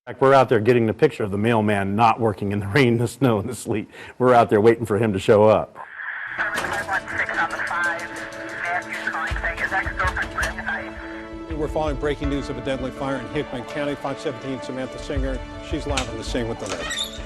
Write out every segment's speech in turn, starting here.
fact, we're out there getting the picture of the mailman not working in the rain, the snow, and the sleet. We're out there waiting for him to show up. 516 on the 5. Matthew's calling saying his ex-girlfriend lives tonight. We're following breaking news of a deadly fire in Hickman County. Fox 17 Samantha Singer. She's live on the scene with the latest.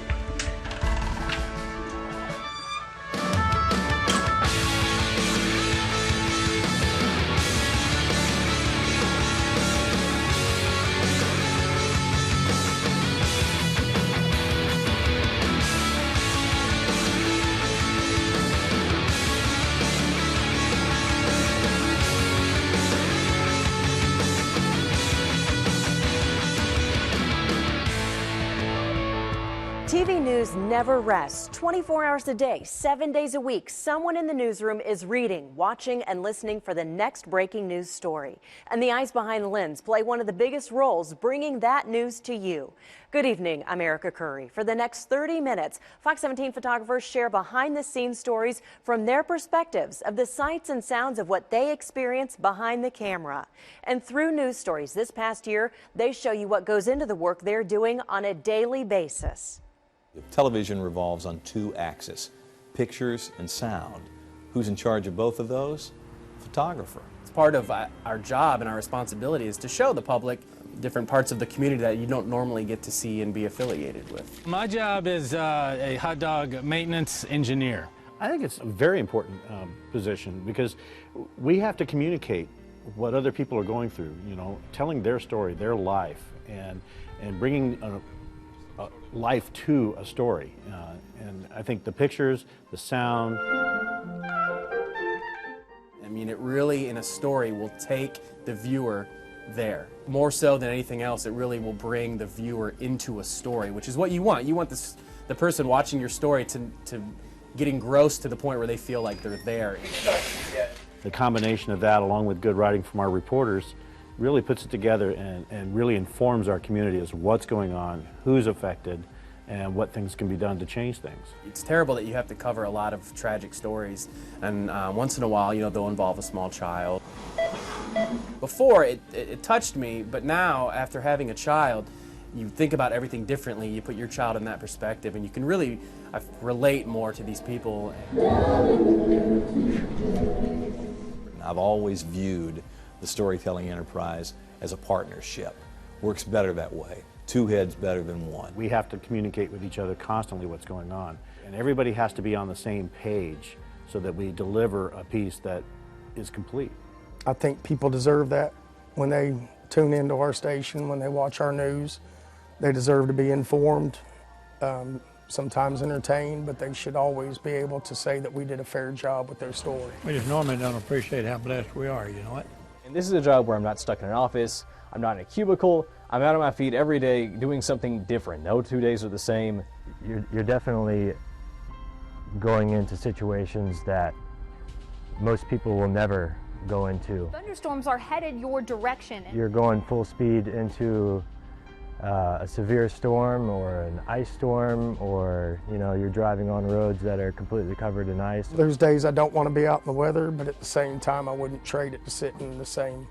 TV news never rests. 24 hours a day, 7 days a week, someone in the newsroom is reading, watching, and listening for the next breaking news story. And the eyes behind the lens play one of the biggest roles bringing that news to you. Good evening, I'm Erica Curry. For the next 30 minutes, Fox 17 photographers share behind-the-scenes stories from their perspectives of the sights and sounds of what they experience behind the camera. And through news stories this past year, they show you what goes into the work they're doing on a daily basis. Television revolves on two axes, pictures and sound. Who's in charge of both of those? Photographer. It's part of our job and our responsibility is to show the public different parts of the community that you don't normally get to see and be affiliated with. My job is a hot dog maintenance engineer. I think it's a very important position because we have to communicate what other people are going through, you know, telling their story, their life, and bringing life to a story. And I think the pictures, the sound. I mean, it really, in a story, will take the viewer there. More so than anything else, it really will bring the viewer into a story, which is what you want. You want the person watching your story to get engrossed to the point where they feel like they're there. The combination of that, along with good writing from our reporters, really puts it together and really informs our community as what's going on, who's affected, and what things can be done to change things. It's terrible that you have to cover a lot of tragic stories, and once in a while, you know, they'll involve a small child. Before, it touched me, but now, after having a child, you think about everything differently. You put your child in that perspective, and you can really relate more to these people. I've always viewed the storytelling enterprise as a partnership. Works better that way. Two heads better than one. We have to communicate with each other constantly what's going on. And everybody has to be on the same page so that we deliver a piece that is complete. I think people deserve that when they tune into our station, when they watch our news. They deserve to be informed, sometimes entertained, but they should always be able to say that we did a fair job with their story. We just normally don't appreciate how blessed we are, you know what? And this is a job where I'm not stuck in an office, I'm not in a cubicle, I'm out on my feet every day doing something different. No 2 days are the same. You're definitely going into situations that most people will never go into. Thunderstorms are headed your direction. You're going full speed into a severe storm or an ice storm, or you're driving on roads that are completely covered in ice. There's days I don't want to be out in the weather, but at the same time I wouldn't trade it to sit in the same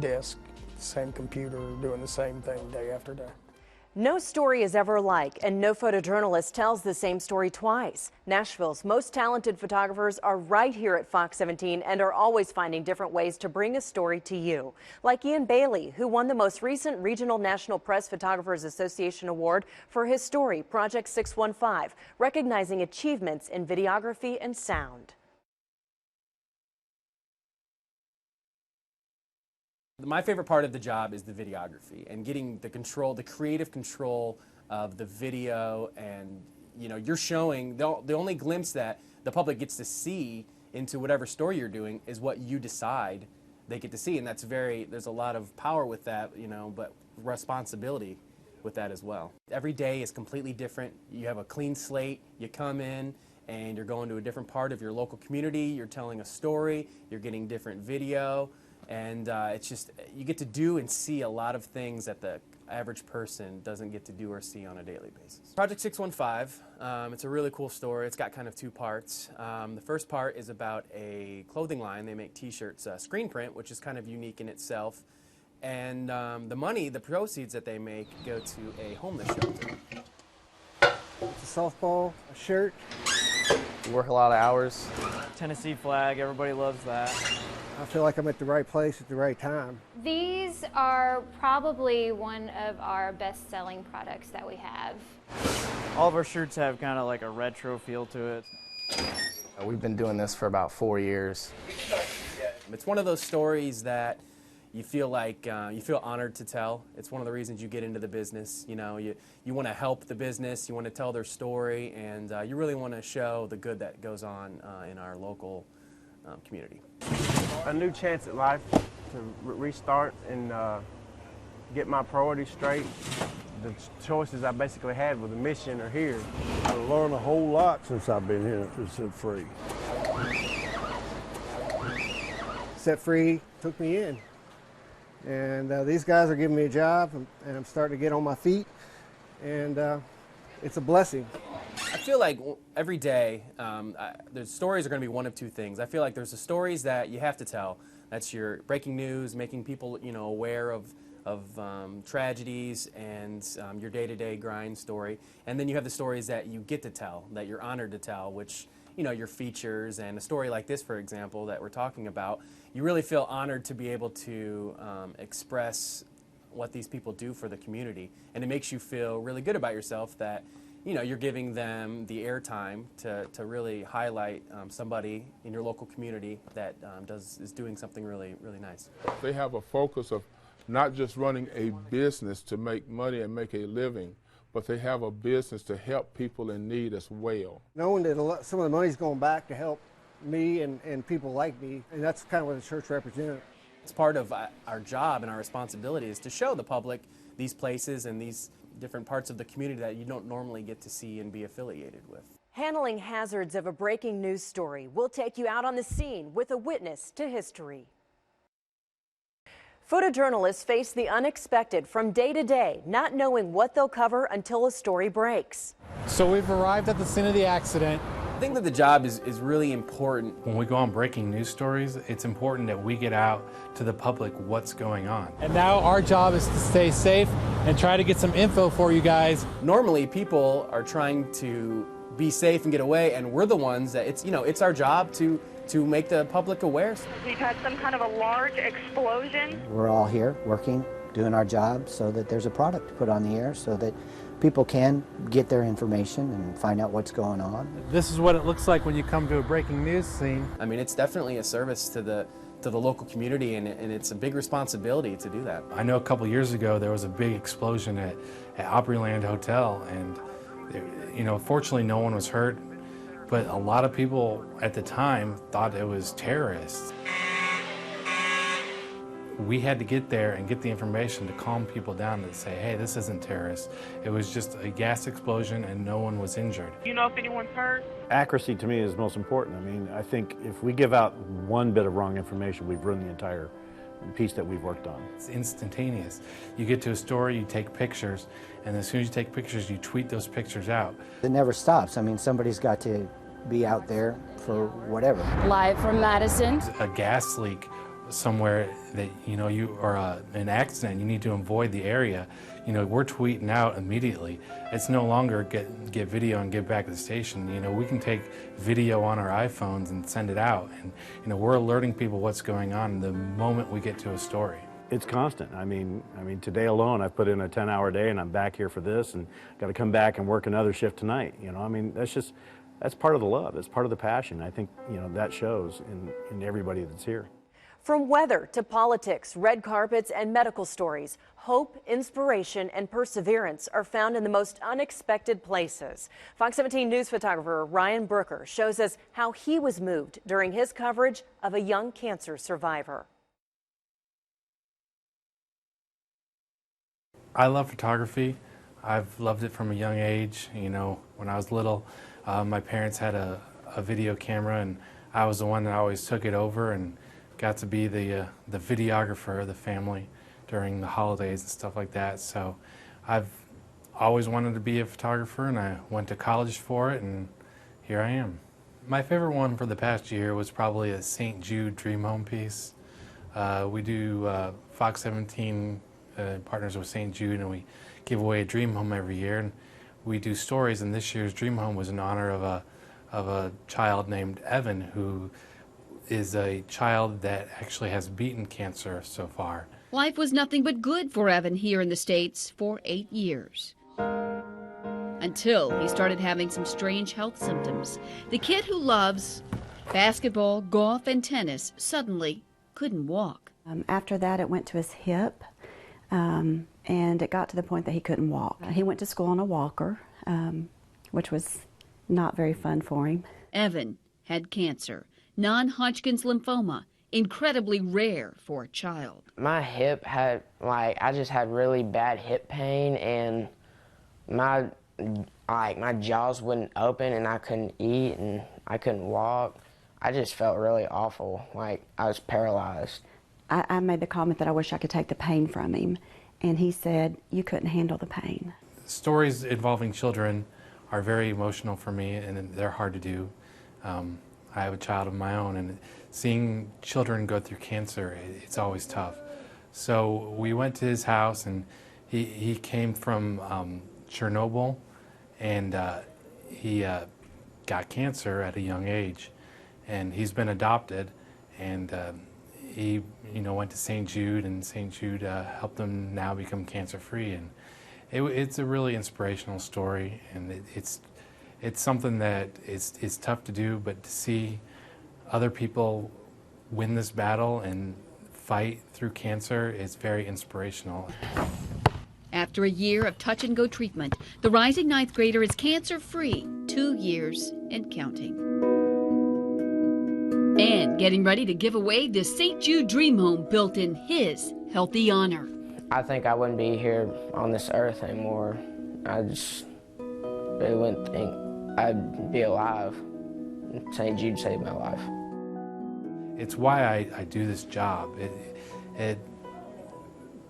desk, the same computer, doing the same thing day after day. No story is ever alike, and no photojournalist tells the same story twice. Nashville's most talented photographers are right here at Fox 17 and are always finding different ways to bring a story to you. Like Ian Bailey, who won the most recent Regional National Press Photographers Association Award for his story, Project 615, recognizing achievements in videography and sound. My favorite part of the job is the videography and getting the control, the creative control of the video, and you're showing the only glimpse that the public gets to see into whatever story you're doing is what you decide they get to see, and there's a lot of power with that, but responsibility with that as well. Every day is completely different. You have a clean slate, you come in and you're going to a different part of your local community, you're telling a story, you're getting different video. And it's just, you get to do and see a lot of things that the average person doesn't get to do or see on a daily basis. Project 615, it's a really cool story. It's got kind of two parts. The first part is about a clothing line. They make t-shirts, screen print, which is kind of unique in itself. And the money, the proceeds that they make, go to a homeless shelter. It's a softball, a shirt. Work a lot of hours. Tennessee flag, everybody loves that. I feel like I'm at the right place at the right time. These are probably one of our best-selling products that we have. All of our shirts have kind of like a retro feel to it. We've been doing this for about 4 years. It's one of those stories that you feel like you feel honored to tell. It's one of the reasons you get into the business. You know, you want to help the business, you want to tell their story, and you really want to show the good that goes on in our local community. A new chance at life to restart and get my priorities straight. The choices I basically had with the mission are here. I learned a whole lot since I've been here at Set Free. Set Free took me in. And these guys are giving me a job, and I'm starting to get on my feet, and it's a blessing. I feel like every day, the stories are going to be one of two things. I feel like there's the stories that you have to tell. That's your breaking news, making people, aware of tragedies and your day-to-day grind story. And then you have the stories that you get to tell, that you're honored to tell, which, your features. And a story like this, for example, that we're talking about, you really feel honored to be able to express what these people do for the community. And it makes you feel really good about yourself that, you're giving them the airtime to really highlight somebody in your local community that is doing something really, really nice. They have a focus of not just running a business to make money and make a living, but they have a business to help people in need as well. Knowing that some of the money's going back to help me and people like me, and that's kind of what the church represents. It's part of our job and our responsibility is to show the public these places and these different parts of the community that you don't normally get to see and be affiliated with. Handling hazards of a breaking news story. We'll take you out on the scene with a witness to history. Photojournalists face the unexpected from day to day, not knowing what they'll cover until a story breaks. So we've arrived at the scene of the accident. I think that the job is really important. When we go on breaking news stories, it's important that we get out to the public what's going on. And now our job is to stay safe and try to get some info for you guys. Normally people are trying to be safe and get away, and we're the ones that it's our job to make the public aware. We've had some kind of a large explosion. We're all here working, doing our job so that there's a product to put on the air so that people can get their information and find out what's going on. This is what it looks like when you come to a breaking news scene. I mean, it's definitely a service to the local community, and it's a big responsibility to do that. I know a couple years ago there was a big explosion at Opryland Hotel, and fortunately no one was hurt, but a lot of people at the time thought it was terrorists. We had to get there and get the information to calm people down and say, hey, this isn't terrorist. It was just a gas explosion and no one was injured. Do you know if anyone's hurt? Accuracy to me is most important. I mean, I think if we give out one bit of wrong information, we've ruined the entire piece that we've worked on. It's instantaneous. You get to a story, you take pictures, and as soon as you take pictures, you tweet those pictures out. It never stops. I mean, somebody's got to be out there for whatever. Live from Madison. A gas leak somewhere that an accident, you need to avoid the area. We're tweeting out immediately. It's no longer get video and get back to the station. We can take video on our iPhones and send it out, and we're alerting people what's going on the moment we get to a story. It's constant. I mean, today alone, I've put in a 10-hour day, and I'm back here for this, and got to come back and work another shift tonight. I mean, that's part of the love. It's part of the passion. I think that shows in everybody that's here. From weather to politics, red carpets, and medical stories, hope, inspiration, and perseverance are found in the most unexpected places. Fox 17 News photographer Ryan Brooker shows us how he was moved during his coverage of a young cancer survivor. I love photography. I've loved it from a young age. When I was little, my parents had a video camera, and I was the one that always took it over and got to be the videographer of the family during the holidays and stuff like that. So I've always wanted to be a photographer, and I went to college for it, and here I am. My favorite one for the past year was probably a St. Jude Dream Home piece. We do Fox 17 partners with St. Jude, and we give away a dream home every year. And we do stories, and this year's dream home was in honor of a child named Evan, who is a child that actually has beaten cancer so far. Life was nothing but good for Evan here in the States for 8 years. Until he started having some strange health symptoms. The kid who loves basketball, golf, and tennis suddenly couldn't walk. After that, it went to his hip, and it got to the point that he couldn't walk. He went to school on a walker, which was not very fun for him. Evan had cancer, non-Hodgkin's lymphoma, incredibly rare for a child. My hip had, I just had really bad hip pain, and my jaws wouldn't open, and I couldn't eat, and I couldn't walk. I just felt really awful, like I was paralyzed. I made the comment that I wish I could take the pain from him, and he said, you couldn't handle the pain. Stories involving children are very emotional for me, and they're hard to do. I have a child of my own, and seeing children go through cancer, it's always tough. So we went to his house, and he came from Chernobyl, and he got cancer at a young age, and he's been adopted, and he went to St. Jude, and St. Jude helped him now become cancer-free, and it's a really inspirational story, and it's something that it's tough to do, but to see other people win this battle and fight through cancer is very inspirational. After a year of touch-and-go treatment, the rising ninth grader is cancer-free, 2 years and counting. And getting ready to give away this St. Jude Dream Home built in his healthy honor. I think I wouldn't be here on this earth anymore. I just really wouldn't think I'd be alive. St. Jude saved my life. It's why I do this job. It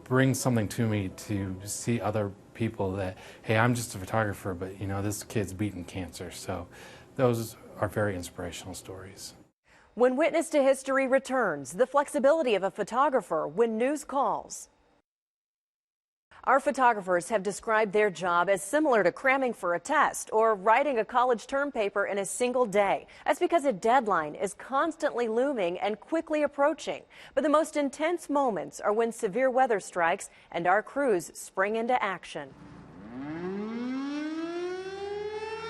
brings something to me to see other people that, hey, I'm just a photographer, but this kid's beaten cancer. So those are very inspirational stories. When Witness to History returns, the flexibility of a photographer when news calls. Our photographers have described their job as similar to cramming for a test or writing a college term paper in a single day. That's because a deadline is constantly looming and quickly approaching. But the most intense moments are when severe weather strikes and our crews spring into action.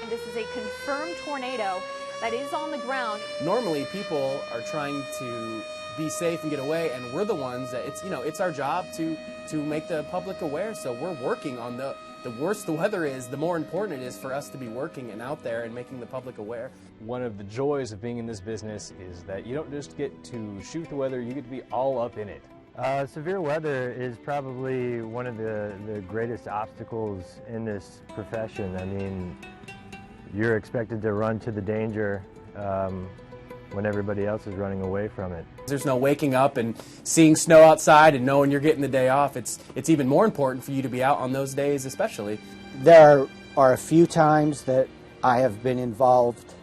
This is a confirmed tornado that is on the ground. Normally, people are trying to be safe and get away, and we're the ones that it's our job to make the public aware. So we're working on the worse the weather is, the more important it is for us to be working and out there and making the public aware. One of the joys of being in this business is that you don't just get to shoot the weather, you get to be all up in it. Severe weather is probably one of the greatest obstacles in this profession. I mean, you're expected to run to the danger when everybody else is running away from it. There's no waking up and seeing snow outside and knowing you're getting the day off. It's even more important for you to be out on those days especially. There are a few times that I have been involved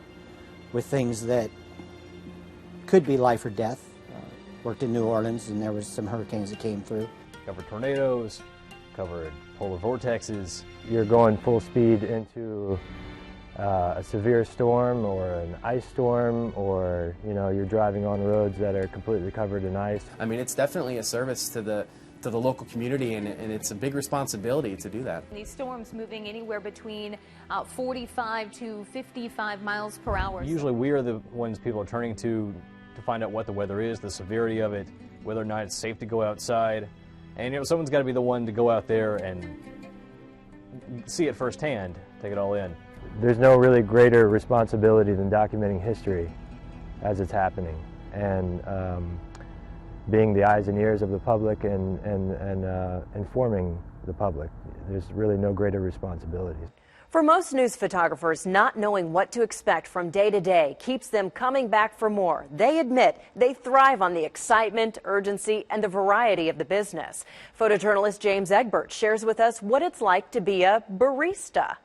with things that could be life or death. Worked in New Orleans, and there was some hurricanes that came through. Covered tornadoes, covered polar vortexes. You're going full speed into a severe storm or an ice storm, or you're driving on roads that are completely covered in ice. I mean, it's definitely a service to the local community, and it's a big responsibility to do that. These storms moving anywhere between 45 to 55 miles per hour. Usually we are the ones people are turning to find out what the weather is, the severity of it, whether or not it's safe to go outside. And someone's got to be the one to go out there and see it firsthand, take it all in. There's no really greater responsibility than documenting history as it's happening, and being the eyes and ears of the public and informing the public. There's really no greater responsibility. For most news photographers, not knowing what to expect from day to day keeps them coming back for more. They admit they thrive on the excitement, urgency, and the variety of the business. Photojournalist James Egbert shares with us what it's like to be a barista.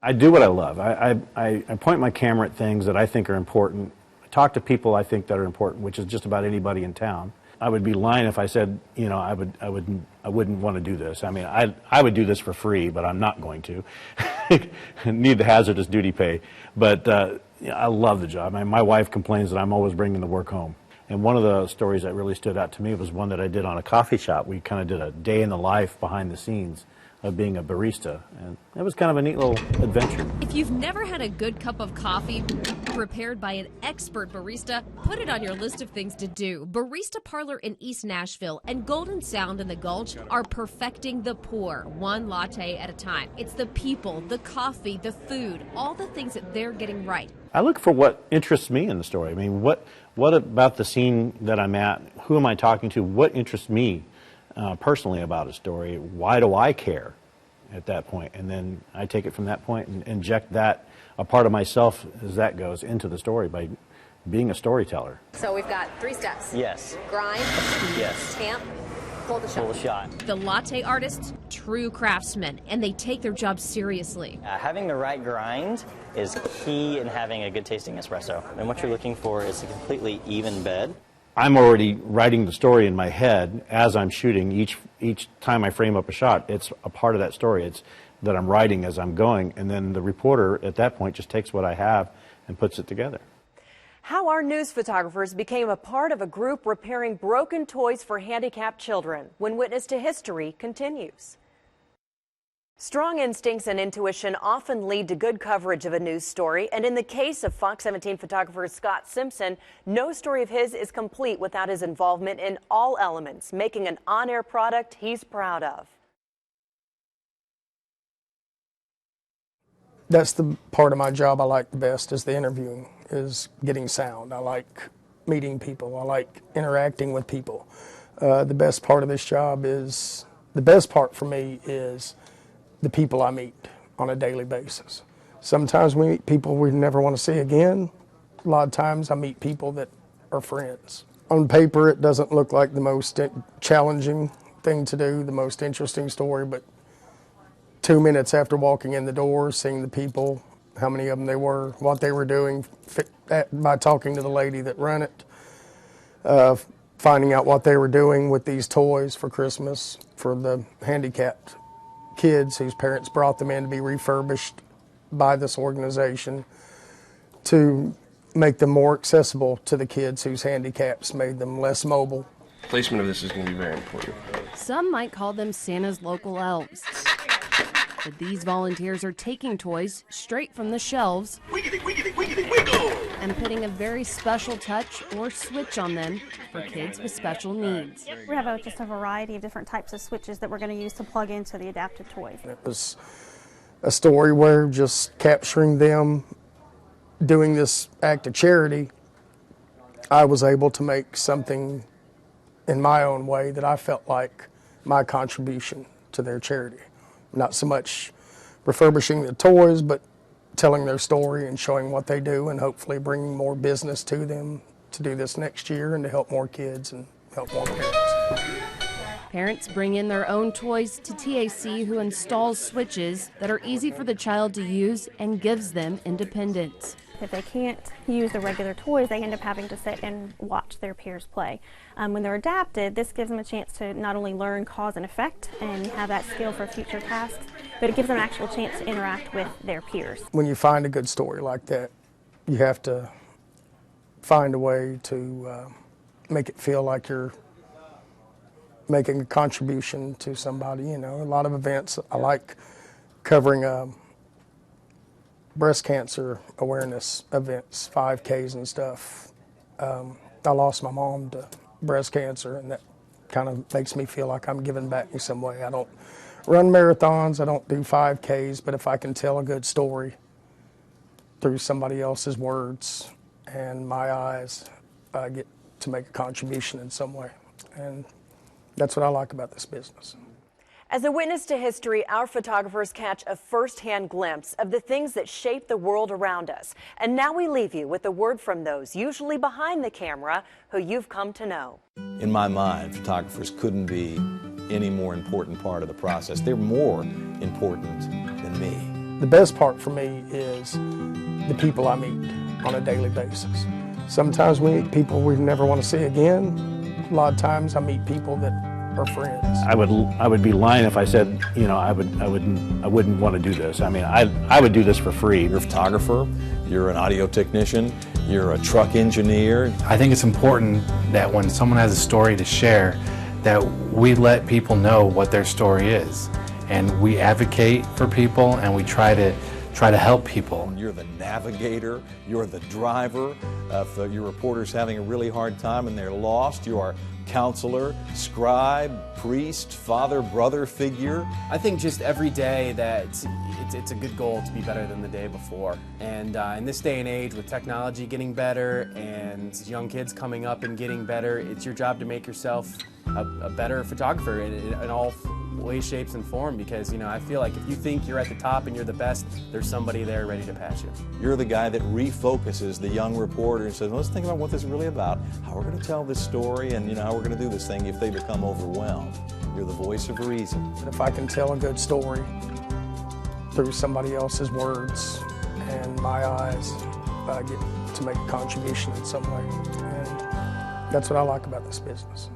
I do what I love. I point my camera at things that I think are important. I talk to people I think that are important, which is just about anybody in town. I would be lying if I said, you know, I wouldn't want to do this. I mean, I would do this for free, but I'm not going to. Need the hazardous duty pay. But I love the job. I mean, my wife complains that I'm always bringing the work home. And one of the stories that really stood out to me was one that I did on a coffee shop. We kind of did a day in the life behind the scenes of being a barista, and it was kind of a neat little adventure. If you've never had a good cup of coffee prepared by an expert barista, put it on your list of things to do. Barista Parlor in East Nashville and Golden Sound in the Gulch are perfecting the pour, one latte at a time. It's the people, the coffee, the food, all the things that they're getting right. I look for what interests me in the story. I mean, what about the scene that I'm at? Who am I talking to? What interests me personally about a story? Why do I care at that point? And then I take it from that point and inject that, a part of myself as that goes, into the story by being a storyteller. So we've got 3 steps. Yes. Grind. Yes. Tamp. Pull the shot. Pull the shot. The latte artists, true craftsmen, and they take their job seriously. Having the right grind is key in having a good tasting espresso. And what you're looking for is a completely even bed. I'm already writing the story in my head as I'm shooting. Each time I frame up a shot, it's a part of that story. It's that I'm writing as I'm going, and then the reporter at that point just takes what I have and puts it together. How our news photographers became a part of a group repairing broken toys for handicapped children when Witness to History continues. Strong instincts and intuition often lead to good coverage of a news story, and in the case of Fox 17 photographer Scott Simpson, no story of his is complete without his involvement in all elements, making an on-air product he's proud of. That's the part of my job I like the best, is the interviewing, is getting sound. I like meeting people. I like interacting with people. The best part of this job is, the best part for me is the people I meet on a daily basis. Sometimes we meet people we never want to see again. A lot of times I meet people that are friends. On paper, it doesn't look like the most challenging thing to do, the most interesting story, but 2 minutes after walking in the door, seeing the people, how many of them they were, what they were doing, by talking to the lady that ran it, finding out what they were doing with these toys for Christmas for the handicapped kids whose parents brought them in to be refurbished by this organization to make them more accessible to the kids whose handicaps made them less mobile. Placement of this is going to be very important. Some might call them Santa's local elves. But these volunteers are taking toys straight from the shelves and putting a very special touch or switch on them for kids with special needs. We have just a variety of different types of switches that we're going to use to plug into the adapted toys. It was a story where just capturing them doing this act of charity, I was able to make something in my own way that I felt like my contribution to their charity. Not so much refurbishing the toys, but telling their story and showing what they do and hopefully bringing more business to them to do this next year and to help more kids and help more parents. Parents bring in their own toys to TAC, who installs switches that are easy for the child to use and gives them independence. If they can't use the regular toys, they end up having to sit and watch their peers play. When they're adapted, this gives them a chance to not only learn cause and effect and have that skill for future tasks, but it gives them an actual chance to interact with their peers. When you find a good story like that, you have to find a way to make it feel like you're making a contribution to somebody. You know, a lot of events, I like covering breast cancer awareness events, 5Ks and stuff. I lost my mom to breast cancer, and that kind of makes me feel like I'm giving back in some way. I don't run marathons, I don't do 5Ks, but if I can tell a good story through somebody else's words and my eyes, I get to make a contribution in some way. And that's what I like about this business. As a witness to history, our photographers catch a first-hand glimpse of the things that shape the world around us. And now we leave you with a word from those usually behind the camera who you've come to know. In my mind, photographers couldn't be any more important part of the process. They're more important than me. The best part for me is the people I meet on a daily basis. Sometimes we meet people we never want to see again. A lot of times I meet people that are friends. I would be lying if I said, you know, I wouldn't want to do this. I mean, I would do this for free. You're a photographer, you're an audio technician, you're a truck engineer. I think it's important that when someone has a story to share, that we let people know what their story is. And we advocate for people, and we try to help people. You're the navigator, you're the driver. If your reporter's having a really hard time and they're lost, you are counselor, scribe, priest, father, brother figure. I think just every day that it's a good goal to be better than the day before. And in this day and age, with technology getting better and young kids coming up and getting better, it's your job to make yourself a better photographer in all ways, shapes, and form, because, you know, I feel like if you think you're at the top and you're the best, there's somebody there ready to pass you. You're the guy that refocuses the young reporter and says, well, let's think about what this is really about, how we're going to tell this story, and, you know, how we're going to do this thing if they become overwhelmed. You're the voice of reason. And if I can tell a good story through somebody else's words and my eyes, I get to make a contribution in some way. And that's what I like about this business.